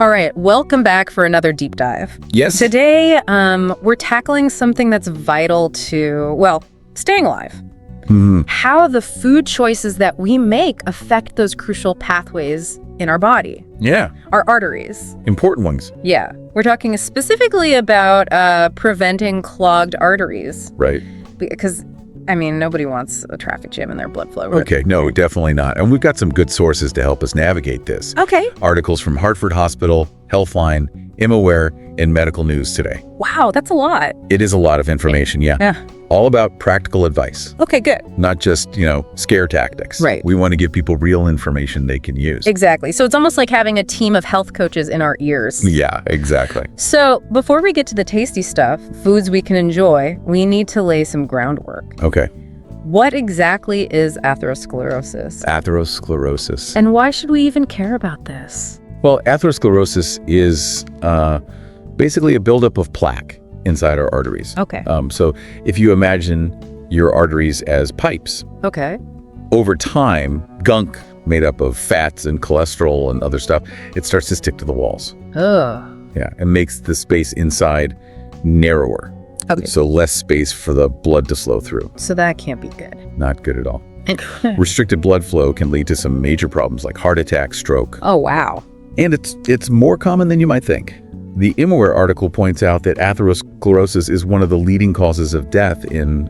All right, welcome back for another deep dive. Yes. Today, we're tackling something that's vital to, well, staying alive. How the food choices that we make affect those crucial pathways in our body. Yeah. Our arteries. Important ones. Yeah. We're talking specifically about preventing clogged arteries. Right. Because, I mean, nobody wants a traffic jam in their blood flow. Okay, no, definitely not. And we've got some good sources to help us navigate this. Okay. Articles from Hartford Hospital, Healthline, ImAware, and Medical News today. Wow, that's a lot. It is a lot of information, yeah. Yeah. All about practical advice, Okay, good. not just, scare tactics. Right. We want to give people real information they can use. Exactly. So it's almost like having a team of health coaches in our ears. Yeah, exactly. So before we get to the tasty stuff, foods we can enjoy, we need to lay some groundwork. Okay. What exactly is atherosclerosis? Atherosclerosis. And why should we even care about this? Well, atherosclerosis is basically a buildup of plaque inside our arteries. Okay. So if you imagine your arteries as pipes, Okay. over time, gunk made up of fats and cholesterol and other stuff, it starts to stick to the walls. Ugh. Yeah, and makes the space inside narrower. Okay. So less space for the blood to flow through. So that can't be good. Not good at all. Restricted blood flow can lead to some major problems like heart attack, stroke. Oh, wow. And it's more common than you might think. The ImAware article points out that atherosclerosis is one of the leading causes of death in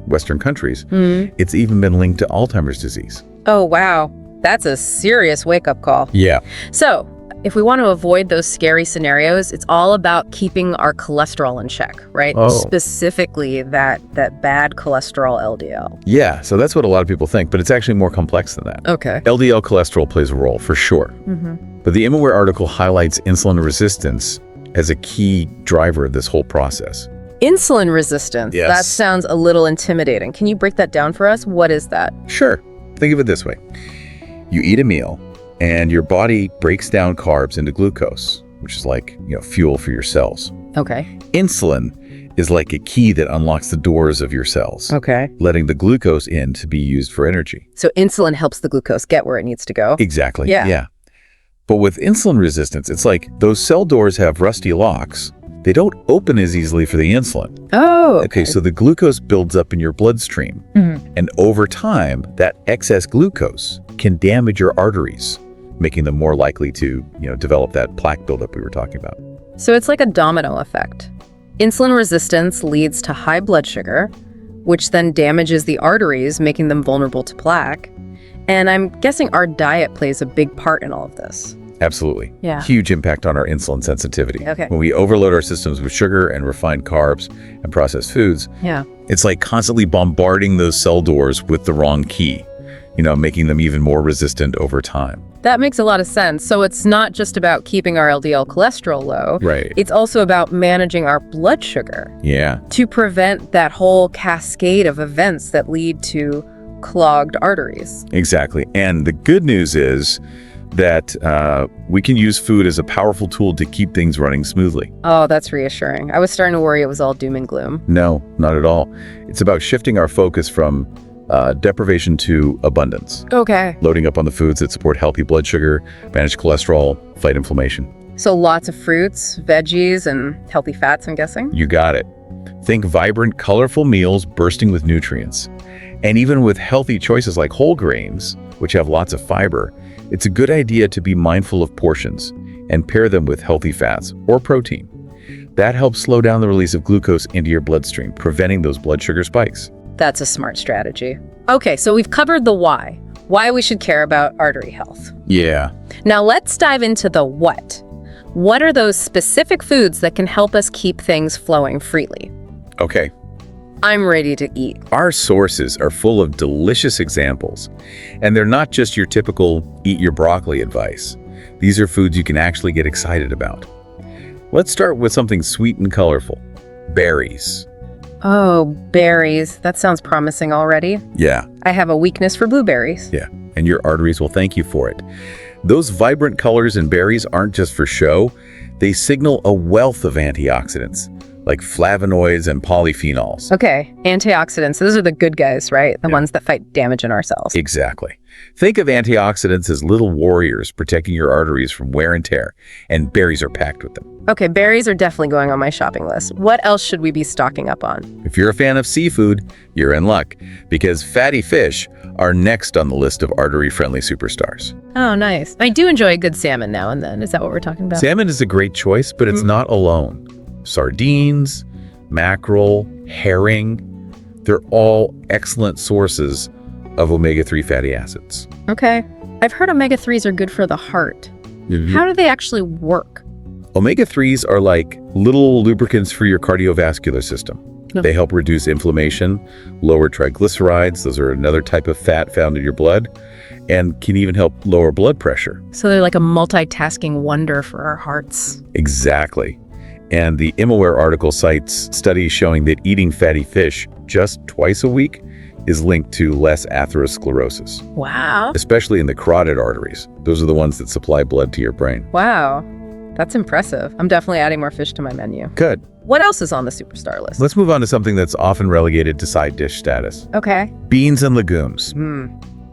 Western countries. It's even been linked to Alzheimer's disease. Oh, wow. That's a serious wake-up call. Yeah. So if we want to avoid those scary scenarios, it's all about keeping our cholesterol in check, right? Oh. Specifically that bad cholesterol LDL. Yeah, so that's what a lot of people think, but it's actually more complex than that. Okay. LDL cholesterol plays a role, for sure. But the ImAware article highlights insulin resistance as a key driver of this whole process. Insulin resistance. Yes. That sounds a little intimidating. Can you break that down for us? What is that? Sure. Think of it this way. You eat a meal, and your body breaks down carbs into glucose, which is like, fuel for your cells. Okay. Insulin is like a key that unlocks the doors of your cells, Okay. letting the glucose in to be used for energy. So insulin helps the glucose get where it needs to go. Exactly. Yeah. But with insulin resistance, it's like those cell doors have rusty locks. They don't open as easily for the insulin. Oh. Okay, so the glucose builds up in your bloodstream. And over time, that excess glucose can damage your arteries, making them more likely to, develop that plaque buildup we were talking about. So it's like a domino effect. Insulin resistance leads to high blood sugar, which then damages the arteries, making them vulnerable to plaque. And I'm guessing our diet plays a big part in all of this. Absolutely. Yeah. Huge impact on our insulin sensitivity. Okay. When we overload our systems with sugar and refined carbs and processed foods, Yeah. it's like constantly bombarding those cell doors with the wrong key, making them even more resistant over time. That makes a lot of sense. So it's not just about keeping our LDL cholesterol low. Right. It's also about managing our blood sugar Yeah. to prevent that whole cascade of events that lead to clogged arteries. Exactly. And the good news is that we can use food as a powerful tool to keep things running smoothly. Oh, that's reassuring. I was starting to worry it was all doom and gloom. No, not at all. It's about shifting our focus from deprivation to abundance, Okay. loading up on the foods that support healthy blood sugar, manage cholesterol, fight inflammation. So lots of fruits, veggies, and healthy fats, I'm guessing? You got it. Think vibrant, colorful meals bursting with nutrients. And even with healthy choices like whole grains, which have lots of fiber, it's a good idea to be mindful of portions and pair them with healthy fats or protein. That helps slow down the release of glucose into your bloodstream, preventing those blood sugar spikes. That's a smart strategy. Okay, so we've covered the why we should care about artery health. Yeah. Now let's dive into the what. What are those specific foods that can help us keep things flowing freely? Okay. I'm ready to eat. Our sources are full of delicious examples, and they're not just your typical eat your broccoli advice. These are foods you can actually get excited about. Let's start with something sweet and colorful. Berries. Oh, berries. That sounds promising already. Yeah. I have a weakness for blueberries. Yeah, and your arteries will thank you for it. Those vibrant colors in berries aren't just for show. They signal a wealth of antioxidants, like flavonoids and polyphenols. Okay, antioxidants. Those are the good guys, right? The ones that fight damage in our cells. Exactly. Think of antioxidants as little warriors protecting your arteries from wear and tear, and berries are packed with them. Okay, berries are definitely going on my shopping list. What else should we be stocking up on? If you're a fan of seafood, you're in luck, because fatty fish are next on the list of artery-friendly superstars. Oh, nice. I do enjoy a good salmon now and then. Is that what we're talking about? Salmon is a great choice, but it's not alone. Sardines, mackerel, herring, they're all excellent sources of omega-3 fatty acids. Okay. I've heard omega-3s are good for the heart. How do they actually work? Omega-3s are like little lubricants for your cardiovascular system. No. They help reduce inflammation, lower triglycerides, those are another type of fat found in your blood, and can even help lower blood pressure. So they're like a multitasking wonder for our hearts. Exactly. And the ImmoWare article cites studies showing that eating fatty fish just twice a week is linked to less atherosclerosis, Wow. especially in the carotid arteries. Those are the ones that supply blood to your brain. Wow. That's impressive. I'm definitely adding more fish to my menu. Good. What else is on the superstar list? Let's move on to something that's often relegated to side dish status. Okay. Beans and legumes. Hmm.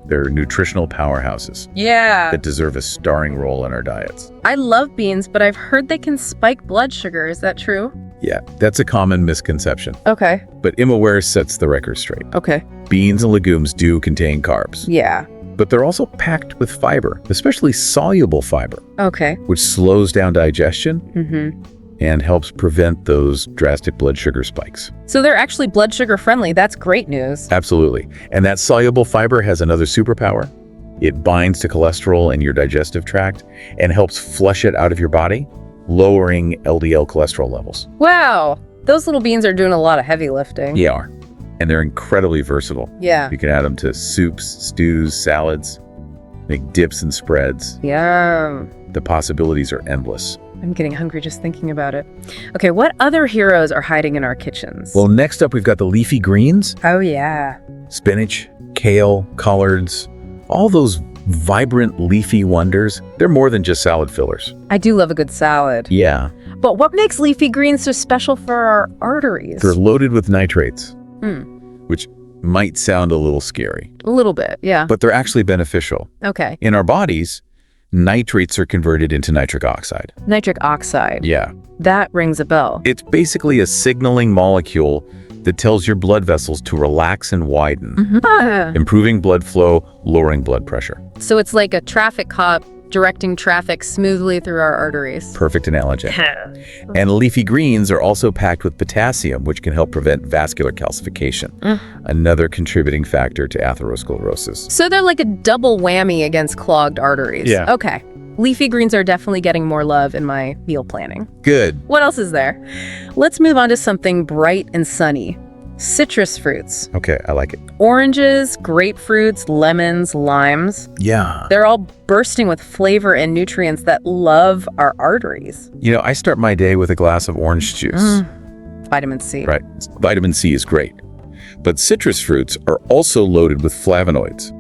They're nutritional powerhouses Yeah. that deserve a starring role in our diets. I love beans, but I've heard they can spike blood sugar. Is that true? Yeah, that's a common misconception. Okay. But ImmoWare sets the record straight. Okay. Beans and legumes do contain carbs, Yeah. but they're also packed with fiber, especially soluble fiber, Okay. which slows down digestion Mm-hmm. and helps prevent those drastic blood sugar spikes. So they're actually blood sugar friendly. That's great news. Absolutely. And that soluble fiber has another superpower. It binds to cholesterol in your digestive tract and helps flush it out of your body, lowering LDL cholesterol levels. Wow. Those little beans are doing a lot of heavy lifting. They are. And they're incredibly versatile. Yeah. You can add them to soups, stews, salads, make dips and spreads. Yum. The possibilities are endless. I'm getting hungry just thinking about it. Okay, what other heroes are hiding in our kitchens? Well, next up, we've got the leafy greens, oh yeah. spinach, kale, collards, all those vibrant leafy wonders. They're more than just salad fillers. I do love a good salad. Yeah, But what makes leafy greens so special for our arteries? they're loaded with nitrates, Hmm. which might sound a little scary, A little bit, yeah. but they're actually beneficial. Okay. In our bodies, nitrates are converted into nitric oxide. Nitric oxide. Yeah, That rings a bell. it's basically a signaling molecule that tells your blood vessels to relax and widen, Ah. improving blood flow, lowering blood pressure. So it's like a traffic cop directing traffic smoothly through our arteries. Perfect analogy. And leafy greens are also packed with potassium, which can help prevent vascular calcification, another contributing factor to atherosclerosis. So they're like a double whammy against clogged arteries. Yeah. Okay. Leafy greens are definitely getting more love in my meal planning. Good. What else is there? Let's move on to something bright and sunny. Citrus fruits. Okay, I like it. Oranges, grapefruits, lemons, limes. Yeah. They're all bursting with flavor and nutrients that love our arteries. You know, I start my day with a glass of orange juice. Vitamin C. Right. Vitamin C is great. But citrus fruits are also loaded with flavonoids,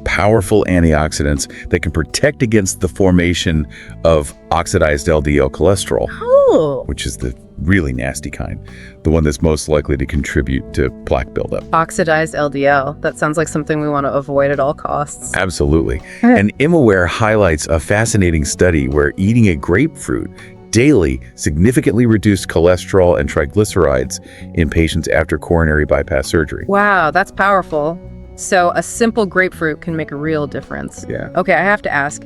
powerful antioxidants that can protect against the formation of oxidized LDL cholesterol, Oh. which is the really nasty kind, the one that's most likely to contribute to plaque buildup. Oxidized LDL. That sounds like something we want to avoid at all costs. Absolutely. And ImmoWare highlights a fascinating study where eating a grapefruit daily significantly reduced cholesterol and triglycerides in patients after coronary bypass surgery. Wow, that's powerful. So a simple grapefruit can make a real difference. Yeah. Okay, I have to ask,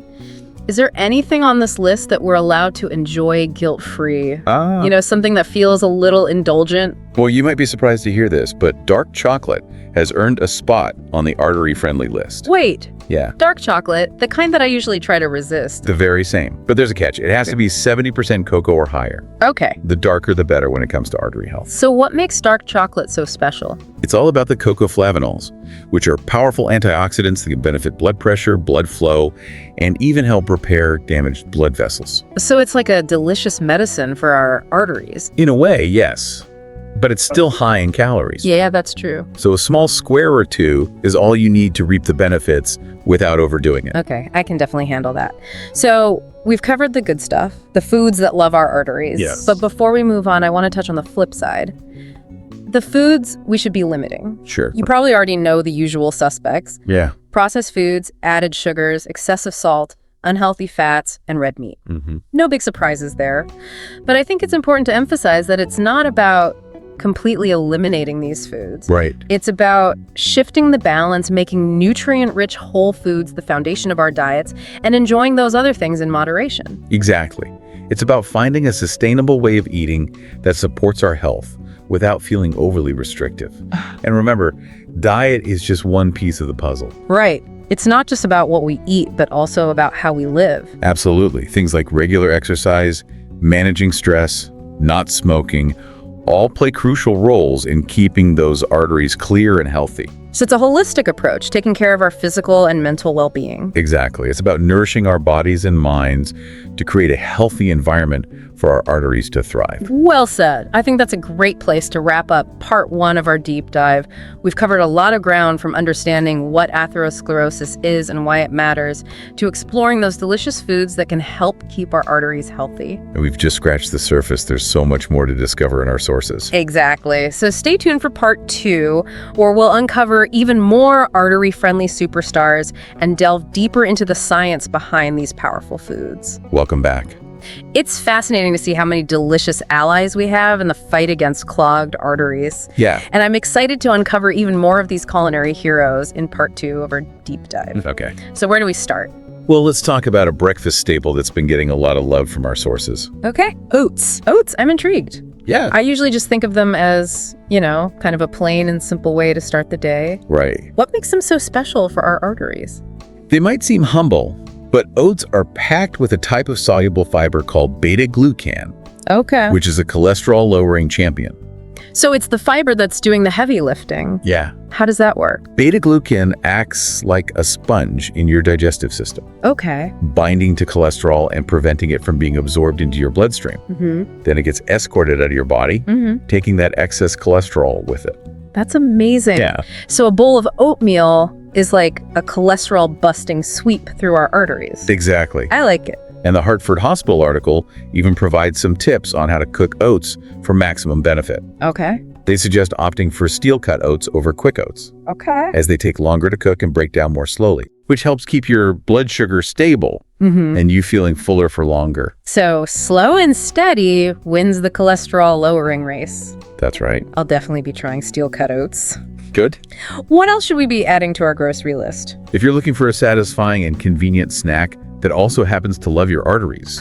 is there anything on this list that we're allowed to enjoy guilt-free? You know, something that feels a little indulgent? Well, you might be surprised to hear this, but dark chocolate has earned a spot on the artery-friendly list. Wait, Yeah, dark chocolate, the kind that I usually try to resist. the very same. But there's a catch. It has to be 70% cocoa or higher. Okay, The darker, the better when it comes to artery health. so what makes dark chocolate so special? It's all about the cocoflavanols, which are powerful antioxidants that can benefit blood pressure, blood flow, and even help repair damaged blood vessels. So it's like a delicious medicine for our arteries. In a way, yes, but it's still high in calories. Yeah, that's true. So a small square or two is all you need to reap the benefits without overdoing it. Okay, I can definitely handle that. So we've covered the good stuff, the foods that love our arteries. Yes. But before we move on, I want to touch on the flip side. The foods we should be limiting. Sure. You probably already know the usual suspects. Yeah. Processed foods, added sugars, excessive salt, unhealthy fats, and red meat. No big surprises there. But I think it's important to emphasize that it's not about completely eliminating these foods. Right. It's about shifting the balance, making nutrient-rich whole foods the foundation of our diets, and enjoying those other things in moderation. Exactly. It's about finding a sustainable way of eating that supports our health without feeling overly restrictive. And remember, diet is just one piece of the puzzle. Right. It's not just about what we eat, but also about how we live. Absolutely. Things like regular exercise, managing stress, not smoking, all play crucial roles in keeping those arteries clear and healthy. So it's a holistic approach, taking care of our physical and mental well-being. Exactly. It's about nourishing our bodies and minds to create a healthy environment for our arteries to thrive. Well said. I think that's a great place to wrap up part 1 of our deep dive. We've covered a lot of ground, from understanding what atherosclerosis is and why it matters, to exploring those delicious foods that can help keep our arteries healthy. And we've just scratched the surface. There's so much more to discover in our sources. Exactly. So stay tuned for part 2, where we'll uncover even more artery-friendly superstars and delve deeper into the science behind these powerful foods. Welcome back. It's fascinating to see how many delicious allies we have in the fight against clogged arteries. Yeah. And I'm excited to uncover even more of these culinary heroes in part 2 of our deep dive. Okay. So where do we start? Well, let's talk about a breakfast staple that's been getting a lot of love from our sources. Okay. Oats. Oats, I'm intrigued. Yeah. I usually just think of them as, kind of a plain and simple way to start the day. Right. What makes them so special for our arteries? They might seem humble, but oats are packed with a type of soluble fiber called beta-glucan, Okay. which is a cholesterol-lowering champion. So it's the fiber that's doing the heavy lifting. Yeah. How does that work? Beta-glucan acts like a sponge in your digestive system, Okay. binding to cholesterol and preventing it from being absorbed into your bloodstream. Then it gets escorted out of your body, taking that excess cholesterol with it. That's amazing. Yeah. So a bowl of oatmeal is like a cholesterol-busting sweep through our arteries. Exactly. I like it. And the Hartford Hospital article even provides some tips on how to cook oats for maximum benefit. Okay. They suggest opting for steel-cut oats over quick oats, Okay. as they take longer to cook and break down more slowly, which helps keep your blood sugar stable and you feeling fuller for longer. So slow and steady wins the cholesterol-lowering race. That's right. I'll definitely be trying steel-cut oats. Good. What else should we be adding to our grocery list? If you're looking for a satisfying and convenient snack that also happens to love your arteries,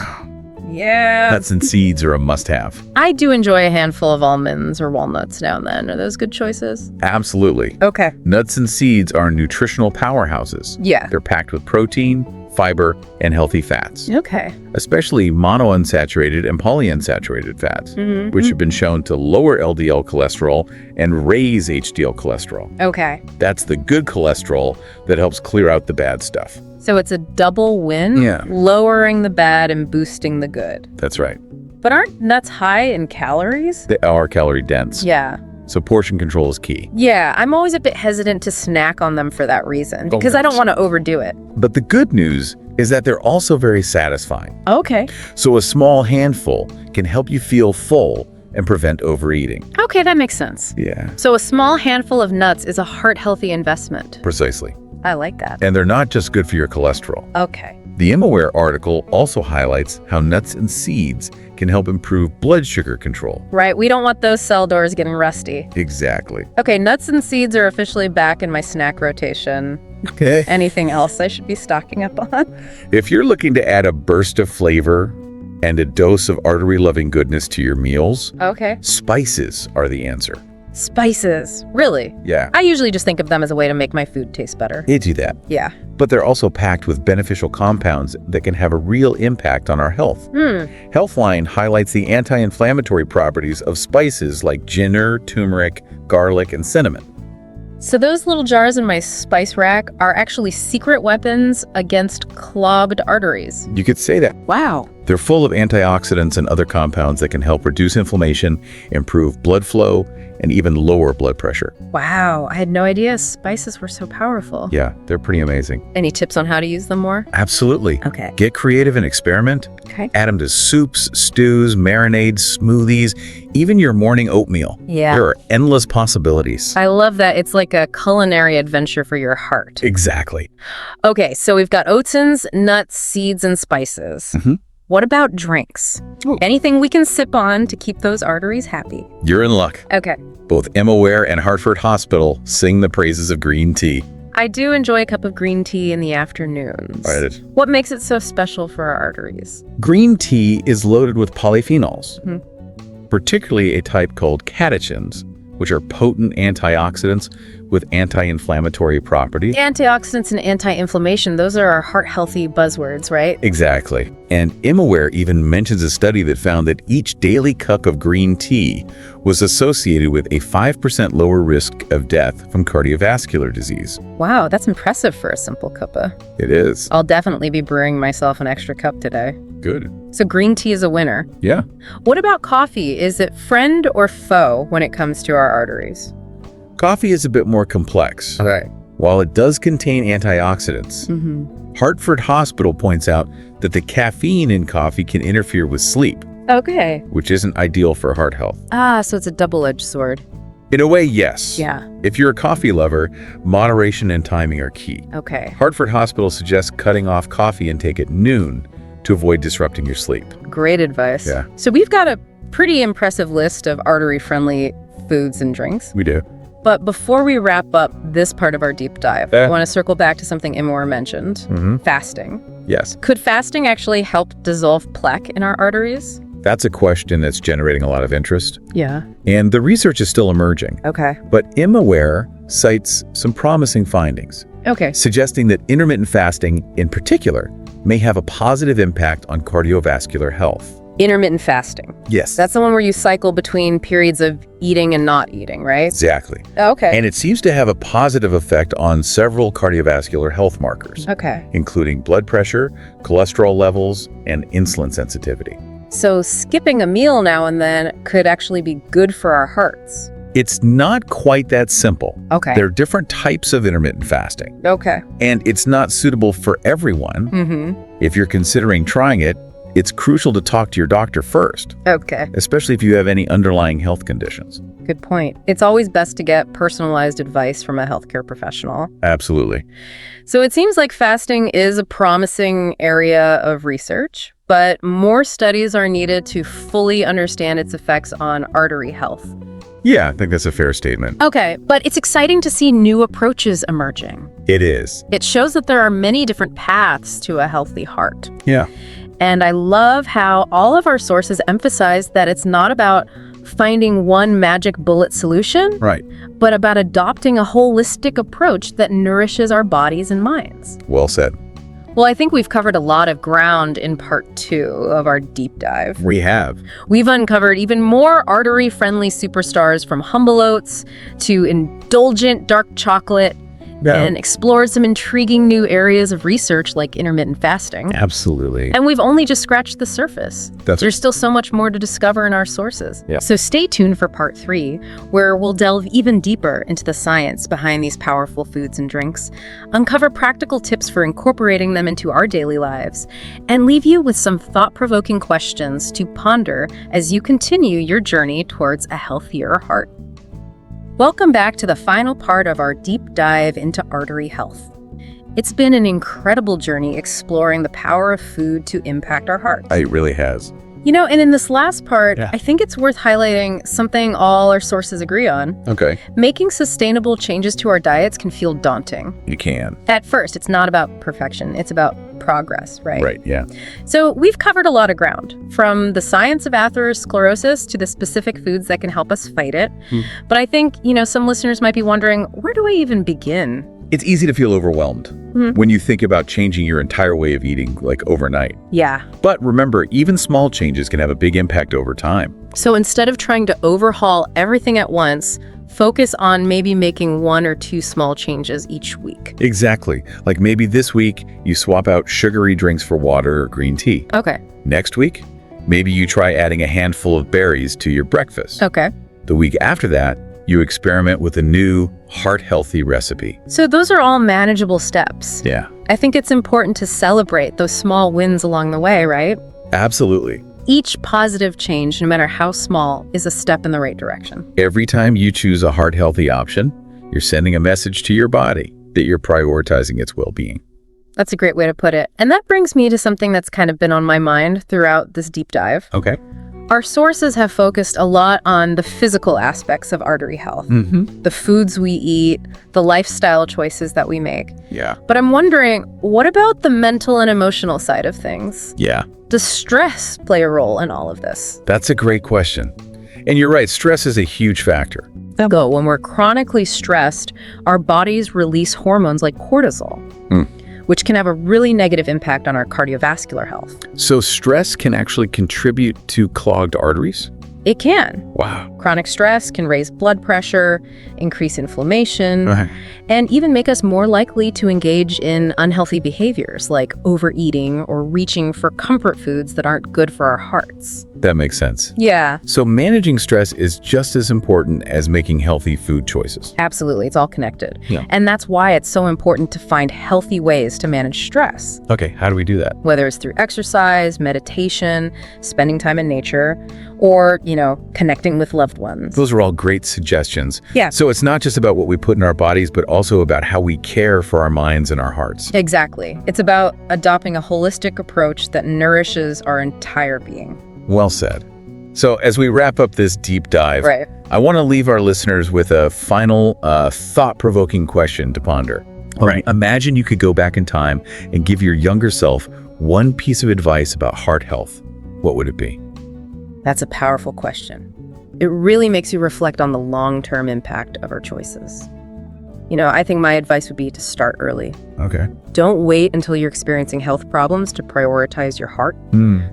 Yeah. nuts and seeds are a must-have. I do enjoy a handful of almonds or walnuts now and then. Are those good choices? Absolutely. Okay. Nuts and seeds are nutritional powerhouses. Yeah. They're packed with protein, fiber, and healthy fats, Okay. especially monounsaturated and polyunsaturated fats, which have been shown to lower LDL cholesterol and raise HDL cholesterol. Okay. That's the good cholesterol that helps clear out the bad stuff. So it's a double win? Yeah. Lowering the bad and boosting the good. That's right. But aren't nuts high in calories? They are calorie dense, Yeah. so portion control is key. Yeah, I'm always a bit hesitant to snack on them for that reason, because I don't want to overdo it. But the good news is that they're also very satisfying. Okay. So a small handful can help you feel full and prevent overeating. Okay, that makes sense. Yeah, So a small handful of nuts is a heart-healthy investment. precisely. I like that. And they're not just good for your cholesterol. Okay. The InmoWare article also highlights how nuts and seeds can help improve blood sugar control. Right, we don't want those cell doors getting rusty. Exactly. Okay, nuts and seeds are officially back in my snack rotation. Okay. Anything else I should be stocking up on? If you're looking to add a burst of flavor and a dose of artery-loving goodness to your meals, Okay. spices are the answer. Spices. Really? Yeah, I usually just think of them as a way to make my food taste better. they do that. Yeah. But they're also packed with beneficial compounds that can have a real impact on our health. Healthline highlights the anti-inflammatory properties of spices like ginger, turmeric, garlic, and cinnamon. So those little jars in my spice rack are actually secret weapons against clogged arteries. You could say that. Wow. They're full of antioxidants and other compounds that can help reduce inflammation, improve blood flow, and even lower blood pressure. Wow, I had no idea spices were so powerful. Yeah, they're pretty amazing. Any tips on how to use them more? Absolutely. Okay. Get creative and experiment. Okay. Add them to soups, stews, marinades, smoothies, even your morning oatmeal. Yeah. There are endless possibilities. I love that. It's like a culinary adventure for your heart. Exactly. Okay, so we've got oatsins, nuts, seeds, and spices. What about drinks? Ooh. Anything we can sip on to keep those arteries happy? You're in luck. Okay. Both Emma Ware and Hartford Hospital sing the praises of green tea. I do enjoy a cup of green tea in the afternoons. Right. What makes it so special for our arteries? Green tea is loaded with polyphenols, particularly a type called catechins, which are potent antioxidants with anti-inflammatory properties. Antioxidants and anti-inflammation, those are our heart-healthy buzzwords, right? Exactly. And Imaware even mentions a study that found that each daily cup of green tea was associated with a 5% lower risk of death from cardiovascular disease. Wow, that's impressive for a simple cuppa. It is. I'll definitely be brewing myself an extra cup today. Good. So green tea is a winner. Yeah. What about coffee? Is it friend or foe when it comes to our arteries? Coffee is a bit more complex. Okay. While it does contain antioxidants, Hartford Hospital points out that the caffeine in coffee can interfere with sleep, Okay. which isn't ideal for heart health. Ah, so it's a double-edged sword. In a way, yes. Yeah. If you're a coffee lover, moderation and timing are key. Okay. Hartford Hospital suggests cutting off coffee intake at noon to avoid disrupting your sleep. Great advice. Yeah. So we've got a pretty impressive list of artery-friendly foods and drinks. We do. But before we wrap up this part of our deep dive, I want to circle back to something Imor mentioned, fasting. Yes. Could fasting actually help dissolve plaque in our arteries? That's a question that's generating a lot of interest, Yeah. and the research is still emerging. Okay. But Imaware cites some promising findings, Okay. suggesting that intermittent fasting, in particular, may have a positive impact on cardiovascular health. Intermittent fasting. Yes. That's the one where you cycle between periods of eating and not eating, right? Exactly. Okay. And it seems to have a positive effect on several cardiovascular health markers, Okay. including blood pressure, cholesterol levels, and insulin sensitivity. So skipping a meal now and then could actually be good for our hearts. It's not quite that simple. Okay. There are different types of intermittent fasting, Okay. and it's not suitable for everyone. If you're considering trying it, it's crucial to talk to your doctor first, Okay. especially if you have any underlying health conditions. Good point. It's always best to get personalized advice from a healthcare professional. Absolutely. So it seems like fasting is a promising area of research, but more studies are needed to fully understand its effects on artery health. Yeah, I think that's a fair statement. Okay, but it's exciting to see new approaches emerging. It is. It shows that there are many different paths to a healthy heart. Yeah. And I love how all of our sources emphasize that it's not about finding one magic bullet solution, Right. but about adopting a holistic approach that nourishes our bodies and minds. Well said. Well, I think we've covered a lot of ground in part 2 of our deep dive. We have. We've uncovered even more artery-friendly superstars, from humble oats to indulgent dark chocolate, and explored some intriguing new areas of research like intermittent fasting. Absolutely. And we've only just scratched the surface. There's still so much more to discover in our sources. Yeah. So stay tuned for part 3, where we'll delve even deeper into the science behind these powerful foods and drinks, uncover practical tips for incorporating them into our daily lives, and leave you with some thought-provoking questions to ponder as you continue your journey towards a healthier heart. Welcome back to the final part of our deep dive into artery health. It's been an incredible journey exploring the power of food to impact our hearts. It really has. You know, and in this last part, Yeah. I think it's worth highlighting something all our sources agree on. Okay. Making sustainable changes to our diets can feel daunting. You can. At first, it's not about perfection, it's about progress, right? Right, yeah. So we've covered a lot of ground, from the science of atherosclerosis to the specific foods that can help us fight it. But I think, some listeners might be wondering, where do I even begin? It's easy to feel overwhelmed when you think about changing your entire way of eating, like overnight. Yeah. But remember, even small changes can have a big impact over time. So instead of trying to overhaul everything at once, Focus on maybe making 1 or 2 small changes each week. Exactly. Like maybe this week, you swap out sugary drinks for water or green tea. Okay. Next week, maybe you try adding a handful of berries to your breakfast. Okay. The week after that, you experiment with a new, heart-healthy recipe. So those are all manageable steps. Yeah, I think it's important to celebrate those small wins along the way, right? absolutely. Each positive change, no matter how small, is a step in the right direction. Every time you choose a heart-healthy option, you're sending a message to your body that you're prioritizing its well-being. That's a great way to put it. And that brings me to something that's kind of been on my mind throughout this deep dive. Okay. Our sources have focused a lot on the physical aspects of artery health, the foods we eat, the lifestyle choices that we make. Yeah. But I'm wondering, what about the mental and emotional side of things? Yeah, Does stress play a role in all of this? that's a great question. And you're right, stress is a huge factor. Go, when we're chronically stressed, our bodies release hormones like cortisol, which can have a really negative impact on our cardiovascular health. So stress can actually contribute to clogged arteries? It can. Wow. Chronic stress can raise blood pressure, increase inflammation, Right. and even make us more likely to engage in unhealthy behaviors like overeating or reaching for comfort foods that aren't good for our hearts. That makes sense. Yeah, So managing stress is just as important as making healthy food choices. absolutely. It's all connected. Yeah. And that's why it's so important to find healthy ways to manage stress, Okay, how do we do that? whether it's through exercise, meditation, spending time in nature, or, connecting with loved ones. Those are all great suggestions. Yeah. So it's not just about what we put in our bodies, but also about how we care for our minds and our hearts. Exactly. It's about adopting a holistic approach that nourishes our entire being. Well said. So as we wrap up this deep dive, Right. I want to leave our listeners with a final thought-provoking question to ponder. All right. Imagine you could go back in time and give your younger self one piece of advice about heart health. What would it be? That's a powerful question. It really makes you reflect on the long-term impact of our choices. I think my advice would be to start early. Okay. Don't wait until you're experiencing health problems to prioritize your heart.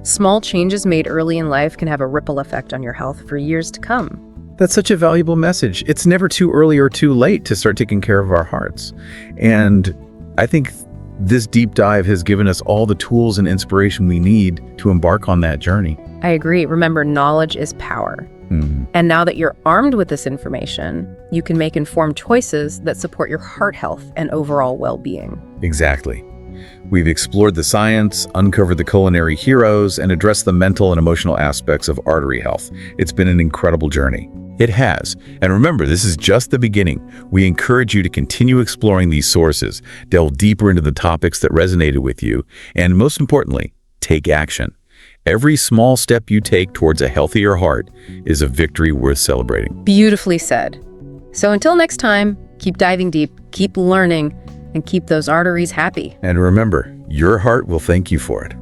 Small changes made early in life can have a ripple effect on your health for years to come. That's such a valuable message. It's never too early or too late to start taking care of our hearts. And I think this deep dive has given us all the tools and inspiration we need to embark on that journey. I agree. Remember, knowledge is power. And now that you're armed with this information, you can make informed choices that support your heart health and overall well-being. Exactly. We've explored the science, uncovered the culinary heroes, and addressed the mental and emotional aspects of artery health. It's been an incredible journey. It has. And remember, this is just the beginning. We encourage you to continue exploring these sources, delve deeper into the topics that resonated with you, and most importantly, take action. Every small step you take towards a healthier heart is a victory worth celebrating. Beautifully said. So until next time, keep diving deep, keep learning, and keep those arteries happy. And remember, your heart will thank you for it.